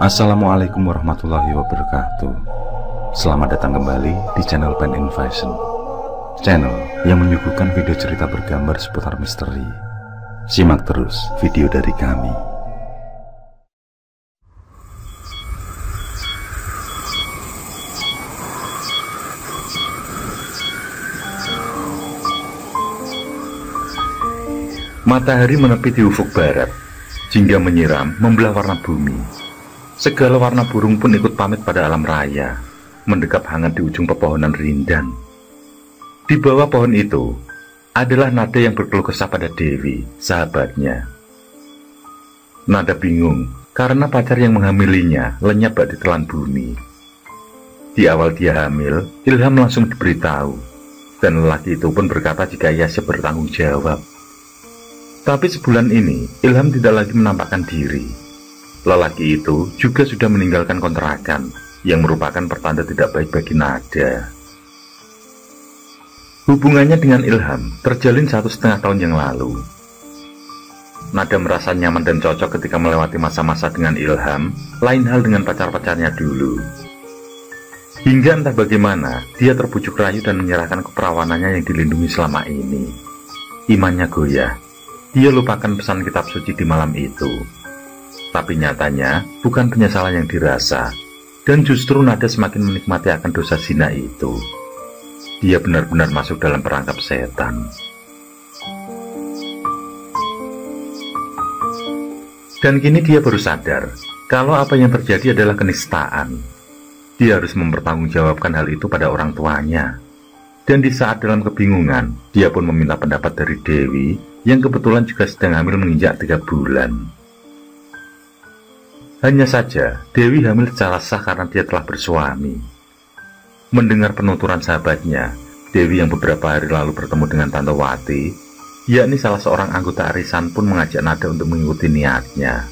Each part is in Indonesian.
Assalamualaikum warahmatullahi wabarakatuh. Selamat datang kembali di channel Pen and Fashion, channel yang menyuguhkan video cerita bergambar seputar misteri. Simak terus video dari kami. Matahari menepi di ufuk barat, jingga menyiram membelah warna bumi. Segala warna burung pun ikut pamit pada alam raya, mendekap hangat di ujung pepohonan rindang. Di bawah pohon itu adalah Nada yang berkeluh kesah pada Dewi, sahabatnya. Nada bingung karena pacar yang menghamilinya lenyap bak ditelan bumi. Di awal dia hamil, Ilham langsung diberitahu, dan lelaki itu pun berkata jika ia siap bertanggung jawab. Tapi sebulan ini Ilham tidak lagi menampakkan diri. Lelaki itu juga sudah meninggalkan kontrakan, yang merupakan pertanda tidak baik bagi Nada. Hubungannya dengan Ilham terjalin 1,5 tahun yang lalu. Nada merasa nyaman dan cocok ketika melewati masa-masa dengan Ilham, lain hal dengan pacar-pacarnya dulu. Hingga entah bagaimana, dia terbujuk rayu dan menyerahkan keperawanannya yang dilindungi selama ini. Imannya goyah, dia lupakan pesan kitab suci di malam itu. Tapi nyatanya bukan penyesalan yang dirasa, dan justru Nada semakin menikmati akan dosa zina itu. Dia benar-benar masuk dalam perangkap setan. Dan kini dia baru sadar kalau apa yang terjadi adalah kenistaan. Dia harus mempertanggungjawabkan hal itu pada orang tuanya. Dan di saat dalam kebingungan, dia pun meminta pendapat dari Dewi yang kebetulan juga sedang hamil menginjak 3 bulan. Hanya saja, Dewi hamil secara sah karena dia telah bersuami. Mendengar penuturan sahabatnya, Dewi yang beberapa hari lalu bertemu dengan Tante Wati, yakni salah seorang anggota arisan, pun mengajak Nada untuk mengikuti niatnya.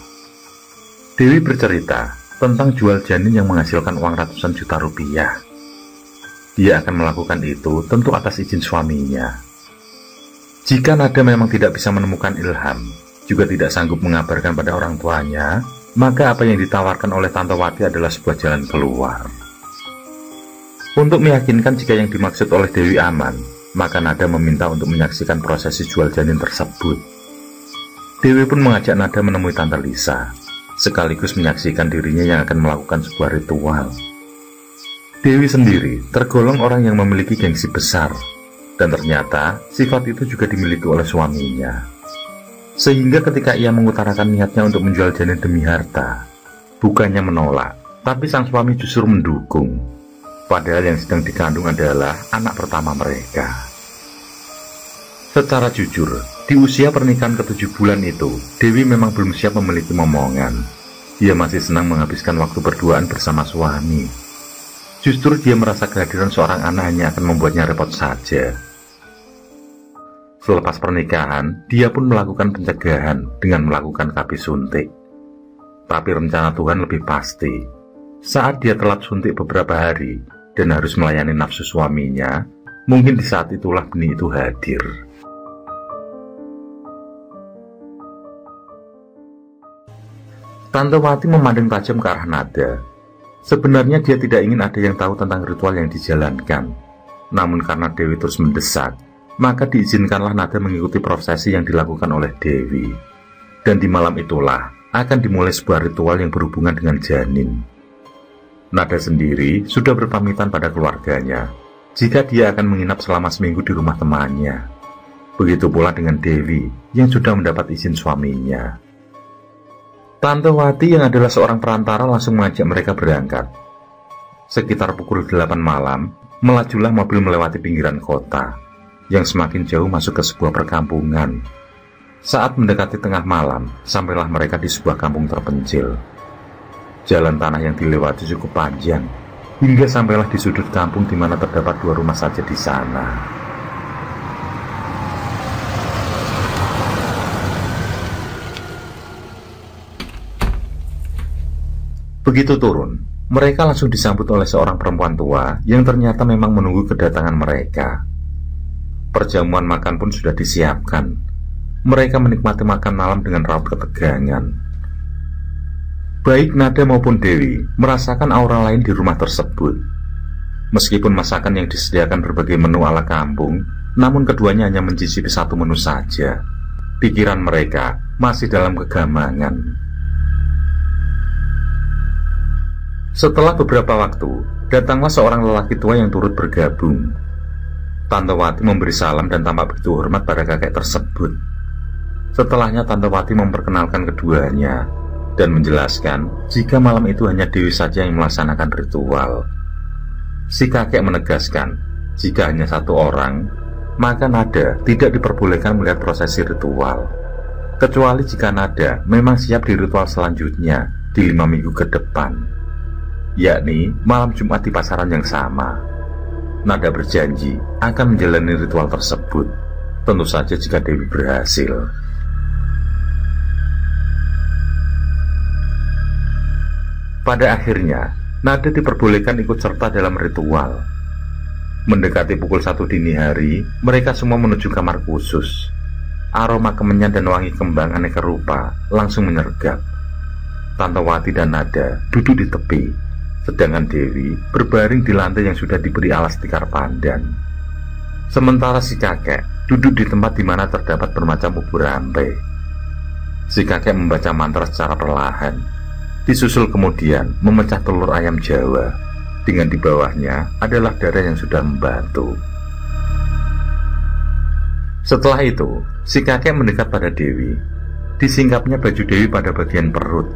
Dewi bercerita tentang jual janin yang menghasilkan uang ratusan juta rupiah. Dia akan melakukan itu tentu atas izin suaminya. Jika Nada memang tidak bisa menemukan Ilham, juga tidak sanggup mengabarkan pada orang tuanya, maka apa yang ditawarkan oleh Tante Wati adalah sebuah jalan keluar. Untuk meyakinkan jika yang dimaksud oleh Dewi aman, maka Nada meminta untuk menyaksikan prosesi jual janin tersebut. Dewi pun mengajak Nada menemui Tante Lisa, sekaligus menyaksikan dirinya yang akan melakukan sebuah ritual. Dewi sendiri tergolong orang yang memiliki gengsi besar, dan ternyata sifat itu juga dimiliki oleh suaminya. Sehingga ketika ia mengutarakan niatnya untuk menjual janin demi harta, bukannya menolak, tapi sang suami justru mendukung. Padahal yang sedang dikandung adalah anak pertama mereka. Secara jujur, di usia pernikahan ke-7 bulan itu, Dewi memang belum siap memiliki momongan. Dia masih senang menghabiskan waktu berduaan bersama suami. Justru dia merasa kehadiran seorang anak hanya akan membuatnya repot saja. Selepas pernikahan, dia pun melakukan pencegahan dengan melakukan KB suntik. Tapi rencana Tuhan lebih pasti. Saat dia telat suntik beberapa hari dan harus melayani nafsu suaminya, mungkin di saat itulah benih itu hadir. Tante Wati memandang tajam ke arah Nada. Sebenarnya dia tidak ingin ada yang tahu tentang ritual yang dijalankan. Namun karena Dewi terus mendesak, maka diizinkanlah Nada mengikuti prosesi yang dilakukan oleh Dewi. Dan di malam itulah akan dimulai sebuah ritual yang berhubungan dengan janin. Nada sendiri sudah berpamitan pada keluarganya jika dia akan menginap selama seminggu di rumah temannya. Begitu pula dengan Dewi yang sudah mendapat izin suaminya. Tante Wati yang adalah seorang perantara langsung mengajak mereka berangkat. Sekitar pukul 8 malam, melajulah mobil melewati pinggiran kota yang semakin jauh masuk ke sebuah perkampungan. Saat mendekati tengah malam, sampailah mereka di sebuah kampung terpencil. Jalan tanah yang dilewati cukup panjang, hingga sampailah di sudut kampung di mana terdapat 2 rumah saja di sana. Begitu turun, mereka langsung disambut oleh seorang perempuan tua yang ternyata memang menunggu kedatangan mereka. Perjamuan makan pun sudah disiapkan. mereka menikmati makan malam dengan raut ketegangan. Baik Nada maupun Dewi merasakan aura lain di rumah tersebut. Meskipun masakan yang disediakan berbagai menu ala kampung, namun keduanya hanya mencicipi satu menu saja. Pikiran mereka masih dalam kegamangan. Setelah beberapa waktu, datanglah seorang lelaki tua yang turut bergabung. Tante Wati memberi salam dan tampak begitu hormat pada kakek tersebut. Setelahnya Tante Wati memperkenalkan keduanya dan menjelaskan jika malam itu hanya Dewi saja yang melaksanakan ritual. Si kakek menegaskan jika hanya satu orang, maka Nada tidak diperbolehkan melihat prosesi ritual, kecuali jika Nada memang siap di ritual selanjutnya di 5 minggu ke depan, yakni malam Jumat di pasaran yang sama. Nada berjanji akan menjalani ritual tersebut, tentu saja jika Dewi berhasil. Pada akhirnya, Nada diperbolehkan ikut serta dalam ritual. Mendekati pukul 1 dini hari, mereka semua menuju kamar khusus. Aroma kemenyan dan wangi kembang aneka rupa langsung menyergap. Tante Wati dan Nada duduk di tepi, sedangkan Dewi berbaring di lantai yang sudah diberi alas tikar pandan. Sementara si kakek duduk di tempat di mana terdapat bermacam bubur rampe. Si kakek membaca mantra secara perlahan, disusul kemudian memecah telur ayam Jawa, dengan di bawahnya adalah darah yang sudah membatu. Setelah itu, si kakek mendekat pada Dewi. Disingkapnya baju Dewi pada bagian perut,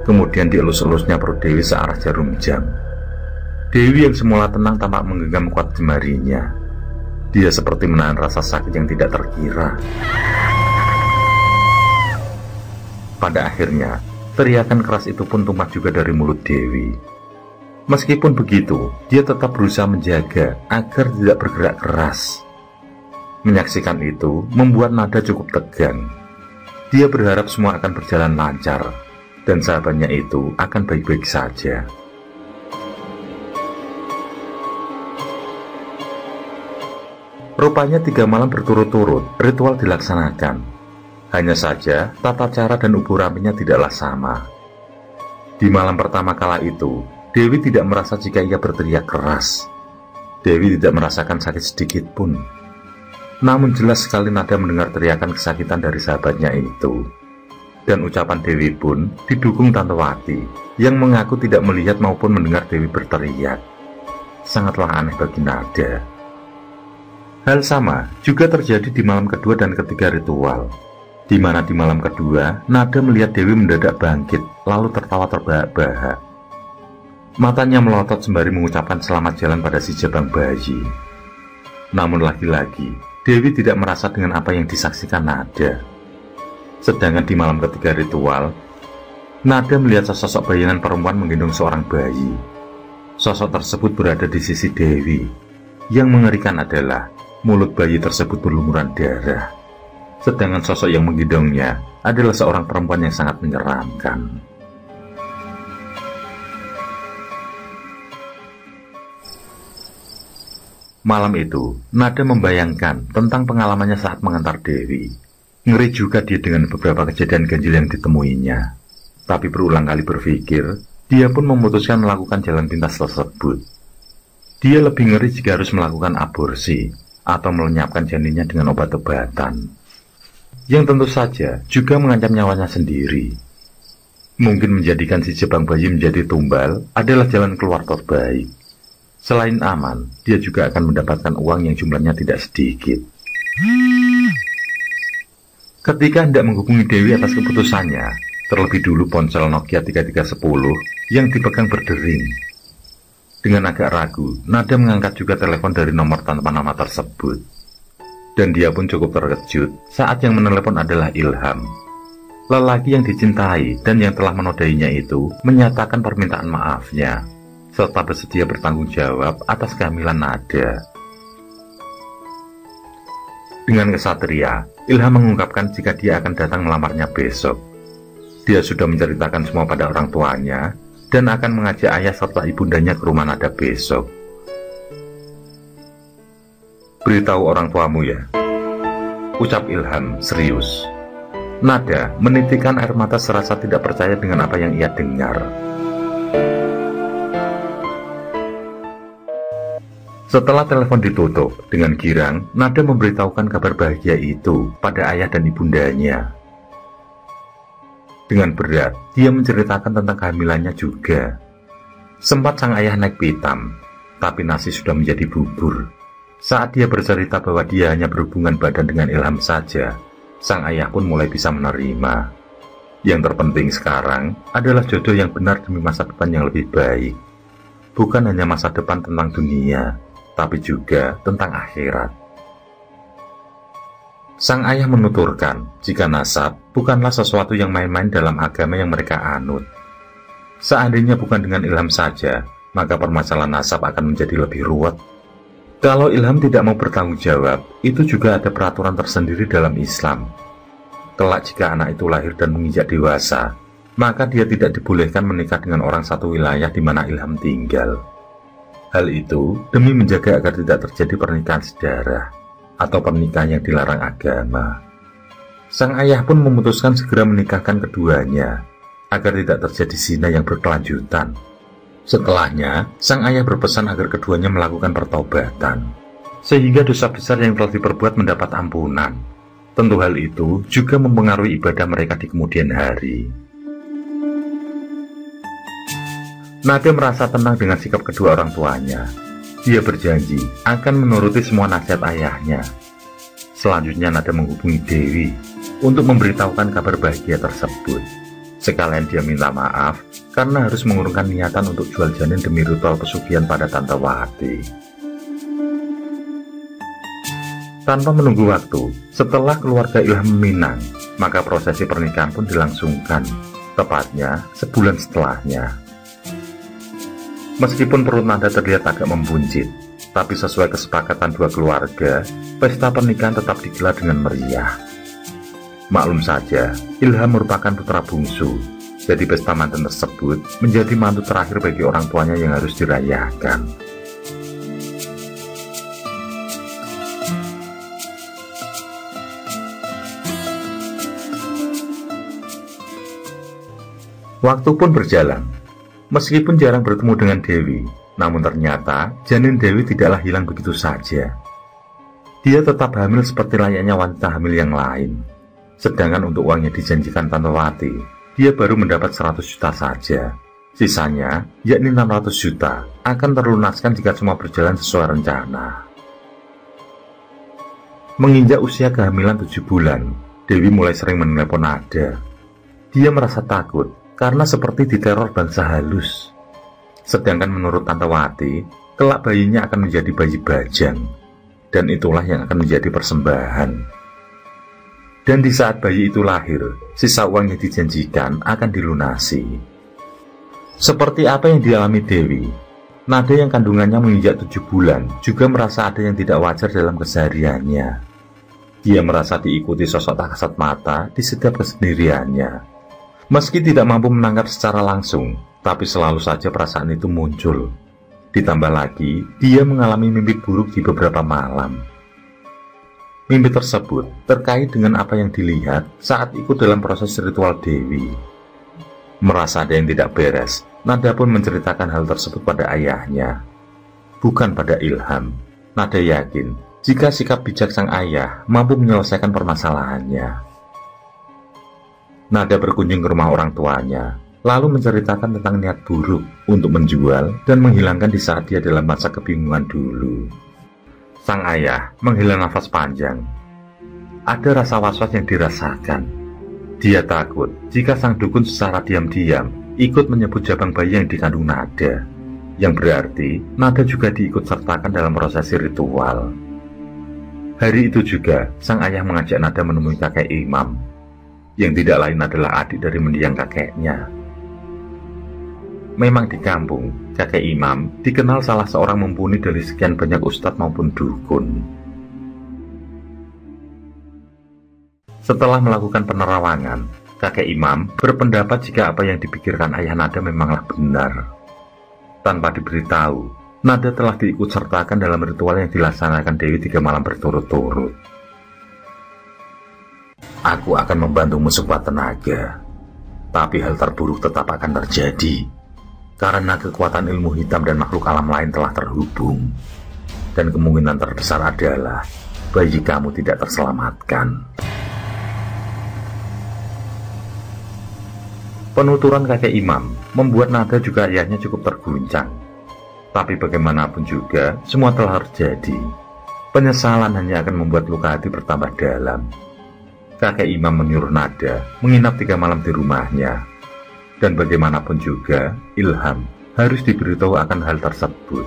kemudian dielus-elusnya perut Dewi searah jarum jam. Dewi yang semula tenang tampak menggenggam kuat jemarinya. Dia seperti menahan rasa sakit yang tidak terkira. Pada akhirnya, teriakan keras itu pun tumpah juga dari mulut Dewi. Meskipun begitu, dia tetap berusaha menjaga agar tidak bergerak keras. Menyaksikan itu membuat Nada cukup tegang. Dia berharap semua akan berjalan lancar dan sahabatnya itu akan baik-baik saja. Rupanya 3 malam berturut-turut ritual dilaksanakan. Hanya saja tata cara dan ubur rampinya tidaklah sama. Di malam pertama kala itu, Dewi tidak merasa jika ia berteriak keras. Dewi tidak merasakan sakit sedikit pun. Namun jelas sekali Nada mendengar teriakan kesakitan dari sahabatnya itu. Dan ucapan Dewi pun didukung Tante Wati yang mengaku tidak melihat maupun mendengar Dewi berteriak. Sangatlah aneh bagi Nada. Hal sama juga terjadi di malam kedua dan ketiga ritual, di mana di malam kedua Nada melihat Dewi mendadak bangkit lalu tertawa terbahak-bahak. Matanya melotot sembari mengucapkan selamat jalan pada si jabang bayi. Namun lagi-lagi Dewi tidak merasa dengan apa yang disaksikan Nada. Sedangkan di malam ketiga ritual, Nada melihat sosok bayangan perempuan menggendong seorang bayi. Sosok tersebut berada di sisi Dewi. Yang mengerikan adalah mulut bayi tersebut berlumuran darah. Sedangkan sosok yang menggendongnya adalah seorang perempuan yang sangat menyeramkan. Malam itu, Nada membayangkan tentang pengalamannya saat mengantar Dewi. Ngeri juga dia dengan beberapa kejadian ganjil yang ditemuinya. Tapi berulang kali berpikir, dia pun memutuskan melakukan jalan pintas tersebut. Dia lebih ngeri jika harus melakukan aborsi atau melenyapkan janinnya dengan obat-obatan, yang tentu saja juga mengancam nyawanya sendiri. Mungkin menjadikan si jabang bayi menjadi tumbal adalah jalan keluar terbaik. Selain aman, dia juga akan mendapatkan uang yang jumlahnya tidak sedikit. Ketika hendak menghubungi Dewi atas keputusannya, terlebih dulu ponsel Nokia 3310 yang dipegang berdering. Dengan agak ragu, Nada mengangkat juga telepon dari nomor tanpa nama tersebut. Dan dia pun cukup terkejut saat yang menelepon adalah Ilham. Lelaki yang dicintai dan yang telah menodainya itu menyatakan permintaan maafnya, serta bersedia bertanggung jawab atas kehamilan Nada. Dengan kesatria, Ilham mengungkapkan jika dia akan datang melamarnya besok. Dia sudah menceritakan semua pada orang tuanya dan akan mengajak ayah serta ibundanya ke rumah Nada besok. Beritahu orang tuamu ya. ucap Ilham serius. Nada menitikkan air mata serasa tidak percaya dengan apa yang ia dengar. Setelah telepon ditutup, dengan girang, Nada memberitahukan kabar bahagia itu pada ayah dan ibundanya. Dengan berat, dia menceritakan tentang kehamilannya juga. Sempat sang ayah naik pitam, tapi nasi sudah menjadi bubur. Saat dia bercerita bahwa dia hanya berhubungan badan dengan Ilham saja, sang ayah pun mulai bisa menerima. Yang terpenting sekarang adalah jodoh yang benar demi masa depan yang lebih baik. Bukan hanya masa depan tentang dunia, tapi juga tentang akhirat. Sang ayah menuturkan jika nasab bukanlah sesuatu yang main-main dalam agama yang mereka anut. Seandainya bukan dengan Ilham saja, maka permasalahan nasab akan menjadi lebih ruwet. Kalau Ilham tidak mau bertanggung jawab, itu juga ada peraturan tersendiri dalam Islam. Kelak jika anak itu lahir dan menginjak dewasa, maka dia tidak dibolehkan menikah dengan orang satu wilayah di mana Ilham tinggal. Hal itu demi menjaga agar tidak terjadi pernikahan sedarah atau pernikahan yang dilarang agama. Sang ayah pun memutuskan segera menikahkan keduanya agar tidak terjadi zina yang berkelanjutan. Setelahnya, sang ayah berpesan agar keduanya melakukan pertobatan, sehingga dosa besar yang telah diperbuat mendapat ampunan. Tentu hal itu juga mempengaruhi ibadah mereka di kemudian hari. Nada merasa tenang dengan sikap kedua orang tuanya. Dia berjanji akan menuruti semua nasihat ayahnya. Selanjutnya Nada menghubungi Dewi untuk memberitahukan kabar bahagia tersebut. Sekalian dia minta maaf karena harus mengurungkan niatan untuk jual janin demi ritual pesugihan pada Tante Wati. Tanpa menunggu waktu, setelah keluarga Ilham meminang, maka prosesi pernikahan pun dilangsungkan, tepatnya sebulan setelahnya. Meskipun perut Nada terlihat agak membuncit, tapi sesuai kesepakatan dua keluarga, pesta pernikahan tetap digelar dengan meriah. Maklum saja, Ilham merupakan putra bungsu, jadi pesta mantan tersebut menjadi mantu terakhir bagi orang tuanya yang harus dirayakan. Waktu pun berjalan. Meskipun jarang bertemu dengan Dewi, namun ternyata janin Dewi tidaklah hilang begitu saja. Dia tetap hamil seperti layaknya wanita hamil yang lain. Sedangkan untuk uang yang dijanjikan Tante Wati, dia baru mendapat 100 juta saja. Sisanya, yakni 600 juta, akan terlunaskan jika semua berjalan sesuai rencana. Menginjak usia kehamilan 7 bulan, Dewi mulai sering menelepon Nada. Dia merasa takut karena seperti diteror bangsa halus. Sedangkan menurut Tante Wati, kelak bayinya akan menjadi bayi bajang, dan itulah yang akan menjadi persembahan. Dan di saat bayi itu lahir, sisa uang yang dijanjikan akan dilunasi. Seperti apa yang dialami Dewi, Nada yang kandungannya menginjak 7 bulan juga merasa ada yang tidak wajar dalam kesehariannya. Dia merasa diikuti sosok tak kasat mata di setiap kesendiriannya. Meski tidak mampu menangkap secara langsung, tapi selalu saja perasaan itu muncul. Ditambah lagi, dia mengalami mimpi buruk di beberapa malam. Mimpi tersebut terkait dengan apa yang dilihat saat ikut dalam proses ritual Dewi. Merasa ada yang tidak beres, Nada pun menceritakan hal tersebut pada ayahnya. Bukan pada Ilham. Nada yakin jika sikap bijak sang ayah mampu menyelesaikan permasalahannya. Nada berkunjung ke rumah orang tuanya, lalu menceritakan tentang niat buruk untuk menjual dan menghilangkan di saat dia dalam masa kebingungan dulu. Sang ayah menghela nafas panjang. Ada rasa was-was yang dirasakan. Dia takut jika sang dukun secara diam-diam ikut menyebut jabang bayi yang dikandung Nada, yang berarti Nada juga diikut sertakan dalam prosesi ritual. Hari itu juga sang ayah mengajak Nada menemui kakek imam, yang tidak lain adalah adik dari mendiang kakeknya. Memang di kampung, kakek imam dikenal salah seorang mumpuni dari sekian banyak ustadz maupun dukun. Setelah melakukan penerawangan, kakek imam berpendapat jika apa yang dipikirkan ayah Nada memanglah benar. Tanpa diberitahu, Nada telah diikut sertakan dalam ritual yang dilaksanakan Dewi 3 malam berturut-turut. Aku akan membantumu sekuat tenaga. Tapi hal terburuk tetap akan terjadi, karena kekuatan ilmu hitam dan makhluk alam lain telah terhubung. Dan kemungkinan terbesar adalah bayi kamu tidak terselamatkan. Penuturan kakek Imam membuat Nada juga ayahnya cukup terguncang. Tapi bagaimanapun juga, semua telah terjadi. Penyesalan hanya akan membuat luka hati bertambah dalam. Kakek Imam menyuruh Nada menginap 3 malam di rumahnya. Dan bagaimanapun juga, Ilham harus diberitahu akan hal tersebut.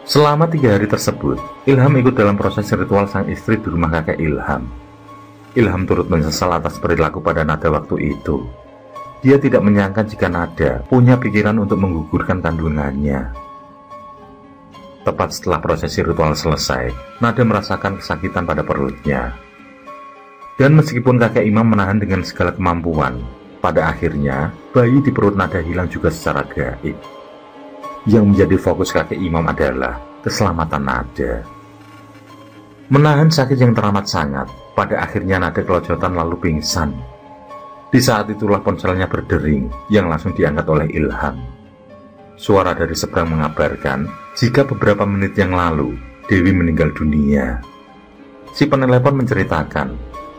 Selama 3 hari tersebut, Ilham ikut dalam proses ritual sang istri di rumah kakek Ilham. Ilham turut menyesal atas perilaku pada Nada waktu itu. Dia tidak menyangka jika Nada punya pikiran untuk menggugurkan kandungannya. Tepat setelah prosesi ritual selesai, Nada merasakan kesakitan pada perutnya. Dan meskipun kakek Imam menahan dengan segala kemampuan, pada akhirnya bayi di perut Nada hilang juga secara gaib. Yang menjadi fokus kakek Imam adalah keselamatan Nada. Menahan sakit yang teramat sangat, pada akhirnya Nada kelojotan lalu pingsan. Di saat itulah ponselnya berdering yang langsung diangkat oleh Ilham. Suara dari seberang mengabarkan jika beberapa menit yang lalu Dewi meninggal dunia. Si penelepon menceritakan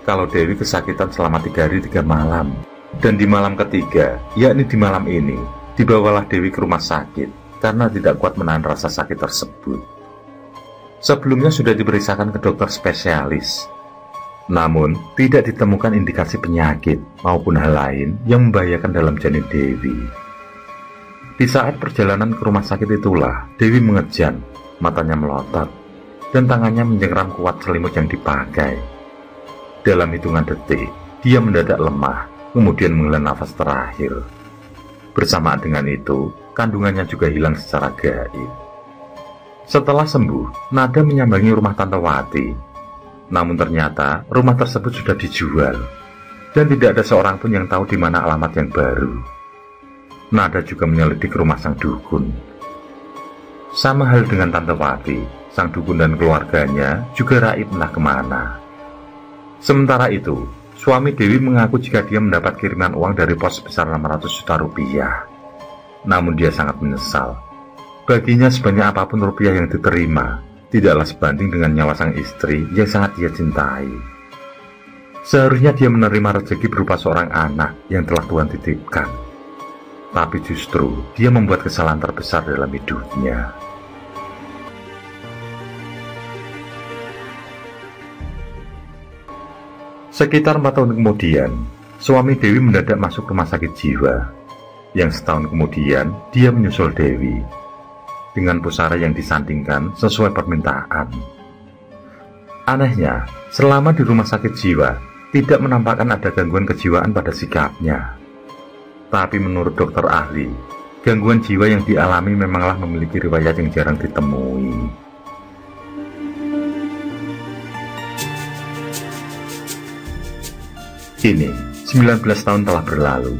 kalau Dewi kesakitan selama 3 hari 3 malam. Dan di malam ketiga, yakni di malam ini, dibawalah Dewi ke rumah sakit karena tidak kuat menahan rasa sakit tersebut. Sebelumnya sudah diperiksakan ke dokter spesialis. Namun, tidak ditemukan indikasi penyakit maupun hal lain yang membahayakan dalam janin Dewi. Di saat perjalanan ke rumah sakit itulah, Dewi mengejan, matanya melotot, dan tangannya mencengkram kuat selimut yang dipakai. Dalam hitungan detik, dia mendadak lemah, kemudian menghela nafas terakhir. Bersamaan dengan itu, kandungannya juga hilang secara gaib. Setelah sembuh, Nada menyambangi rumah Tante Wati. Namun ternyata, rumah tersebut sudah dijual, dan tidak ada seorang pun yang tahu di mana alamat yang baru. Nada juga menyelidik rumah sang dukun. Sama hal dengan Tante Wati, sang dukun dan keluarganya juga raib entah kemana. Sementara itu, suami Dewi mengaku jika dia mendapat kiriman uang dari pos sebesar 600 juta rupiah. Namun dia sangat menyesal. Baginya sebanyak apapun rupiah yang diterima, tidaklah sebanding dengan nyawa sang istri yang sangat dia cintai. Seharusnya dia menerima rezeki berupa seorang anak yang telah Tuhan titipkan. Tapi justru dia membuat kesalahan terbesar dalam hidupnya. Sekitar 4 tahun kemudian, suami Dewi mendadak masuk rumah sakit jiwa. Yang setahun kemudian, dia menyusul Dewi dengan pusara yang disandingkan sesuai permintaan. Anehnya, selama di rumah sakit jiwa, tidak menampakkan ada gangguan kejiwaan pada sikapnya. Tapi menurut dokter ahli, gangguan jiwa yang dialami memanglah memiliki riwayat yang jarang ditemui. Kini, 19 tahun telah berlalu.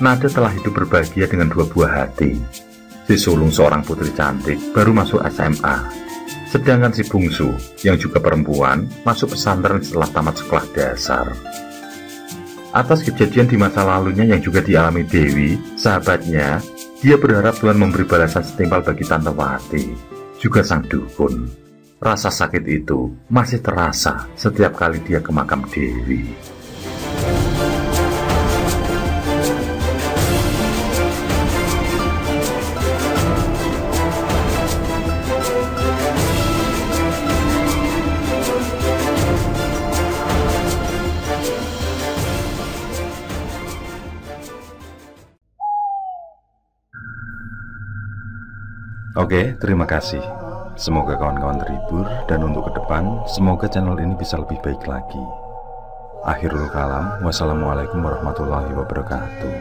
Nada telah hidup berbahagia dengan 2 buah hati. Si sulung seorang putri cantik baru masuk SMA. Sedangkan si bungsu, yang juga perempuan, masuk pesantren setelah tamat sekolah dasar. Atas kejadian di masa lalunya yang juga dialami Dewi, sahabatnya, dia berharap Tuhan memberi balasan setimpal bagi Tante Wati, juga sang dukun. Rasa sakit itu masih terasa setiap kali dia ke makam Dewi. Oke, terima kasih. Semoga kawan-kawan terhibur, dan untuk ke depan, semoga channel ini bisa lebih baik lagi. Akhirul kalam, wassalamualaikum warahmatullahi wabarakatuh.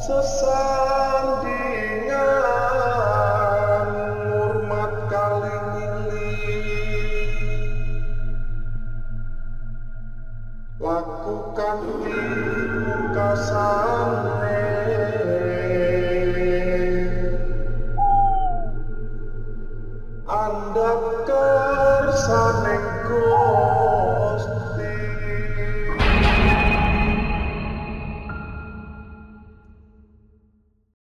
Sesandingan hormat kali lakukan pungkasane Anda Go